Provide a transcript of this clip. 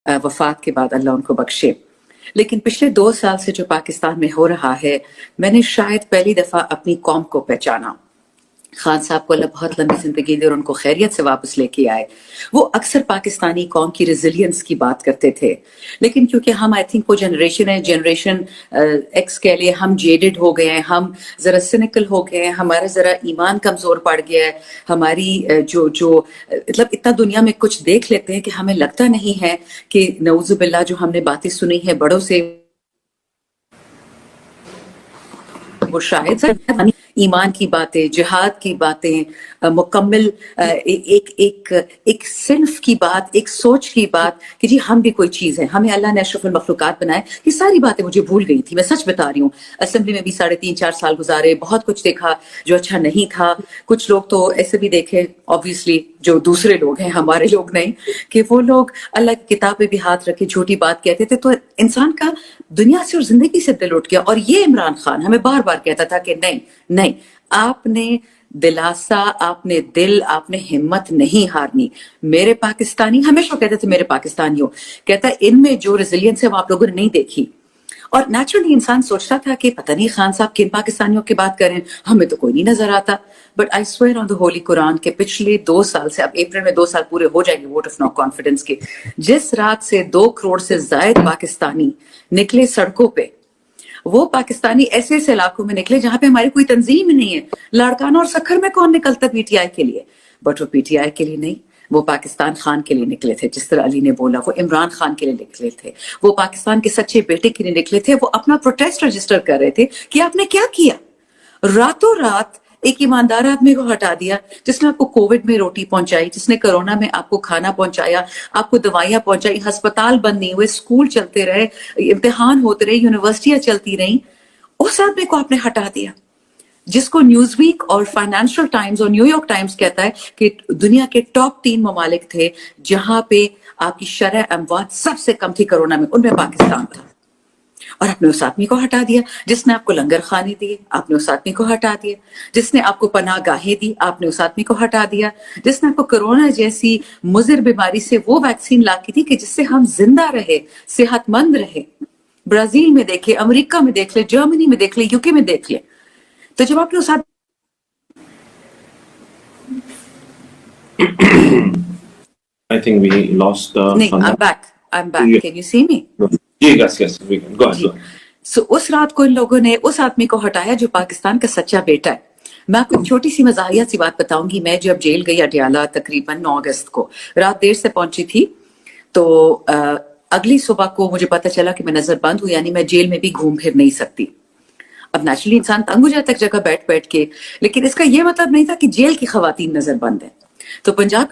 वफात के बाद अल्लाह उनको बख्शे। लेकिन पिछले 2 साल से जो पाकिस्तान में हो रहा है, मैंने शायद पहली दफा अपनी कौम को पहचाना। खान साहब को अल्लाह बहुत लंबी जिंदगी दे और उनको खैरियत से वापस लेके आए। वो अक्सर पाकिस्तानी कौम की रेजिलियंस की बात करते थे, लेकिन क्योंकि हम आई थिंक वो जनरेशन है, जनरेशन एक्स कह लिए, हम जेडेड हो गए हैं, हम जरा सिनिकल हो गए हैं, हमारा जरा ईमान कमजोर पड़ गया है, हमारी जो मतलब इतना दुनिया में कुछ देख लेते हैं कि हमें लगता नहीं है कि नऊजुबिल्लाह जो हमने बातें सुनी है बड़ों से, वो शायद ईमान की बातें, जिहाद की बातें, मुकम्मल एक सिर्फ की बात, एक सोच की बात कि जी हम भी कोई चीज है, हमें अल्लाह ने अशरफुल मखलूकात बनाए, ये सारी बातें मुझे भूल गई थी। मैं सच बता रही हूँ, असेंबली में भी 3.5-4 साल गुजारे, बहुत कुछ देखा जो अच्छा नहीं था। कुछ लोग तो ऐसे भी देखे ऑब्वियसली जो दूसरे लोग हैं, हमारे लोग नहीं, कि वो लोग अल्लाह की किताब पे भी हाथ रखे झूठी बात कहते थे, तो इंसान का दुनिया से और जिंदगी से दिल उठ गया। और ये इमरान खान हमें बार बार कहता था कि नहीं नहीं, आपने दिलासा, आपने दिल, आपने हिम्मत नहीं हारनी। मेरे पाकिस्तानी, हमेशा कहते थे मेरे पाकिस्तानियों, कहता है इनमें जो रेजिलियंस है वो आप लोगों ने नहीं देखी। और नेचुरली इंसान सोचता था कि पता नहीं खान साहब किन पाकिस्तानियों की बात करें, हमें तो कोई नहीं नजर आता। But I swear on the Holi Quran के पिछले 2 साल से, अब अप्रैल में 2 साल पूरे हो जाएंगे वोट ऑफ नो कॉन्फिडेंस के, जिस रात से 2 करोड़ से जायद पाकिस्तानी निकले सड़कों पे, वो पाकिस्तानी ऐसे ऐसे इलाकों में निकले जहां पे हमारी कोई तंजीम ही नहीं है। लाड़काना और सखर में कौन निकलता पीटीआई के लिए, बट वो पीटीआई के लिए नहीं, वो पाकिस्तान खान के लिए निकले थे। जिस तरह अली ने बोला, वो इमरान खान के लिए निकले थे, वो पाकिस्तान के सच्चे बेटे के लिए निकले थे। वो अपना प्रोटेस्ट रजिस्टर कर रहे थे कि आपने क्या किया। रातों रात एक ईमानदार आदमी को हटा दिया, जिसने आपको कोविड में रोटी पहुंचाई, जिसने कोरोना में आपको खाना पहुंचाया, आपको दवाइयां पहुंचाई, अस्पताल बंद नहीं हुए, स्कूल चलते रहे, इम्तिहान होते रहे, यूनिवर्सिटियां चलती रही, उस आदमी को आपने हटा दिया। जिसको न्यूज़वीक और फाइनेंशियल टाइम्स और न्यूयॉर्क टाइम्स कहता है कि दुनिया के टॉप 3 ममालिक थे जहां पे आपकी शरह अमवात सबसे कम थी कोरोना में, उनमें पाकिस्तान था। और आपने उस आदमी को हटा दिया। जिसने आपको लंगर खाने दिए, आपने उस आदमी को हटा दिया। जिसने आपको पनाह गाहें दी, आपने उस आदमी को हटा दिया। जिसने आपको कोरोना जैसी मुजिर बीमारी से वो वैक्सीन ला की थी कि जिससे हम जिंदा रहे, सेहतमंद रहे। ब्राजील में देख ले, अमेरिका में देख ले, जर्मनी में देख ले, यूके में देख ले। तो जब आपने उस I think we lost. नहीं, I'm back. Yeah. Can you see me? Yes, we can. Go ahead. So, उस रात को इन लोगों ने उस आदमी को हटाया जो पाकिस्तान का सच्चा बेटा है। मैं आपको छोटी सी मजाहिया सी बात बताऊंगी। मैं जब जेल गई अडियाला तकरीबन 9 अगस्त को, रात देर से पहुंची थी, तो अगली सुबह को मुझे पता चला कि मैं नजरबंद हूं, यानी मैं जेल में भी घूम फिर नहीं सकती। अब नेचुरली इंसान तंग हो जाता है जगह बैठ बैठ के, लेकिन इसका यह मतलब नहीं था कि जेल की खवातीन नजरबंद है। तो पंजाब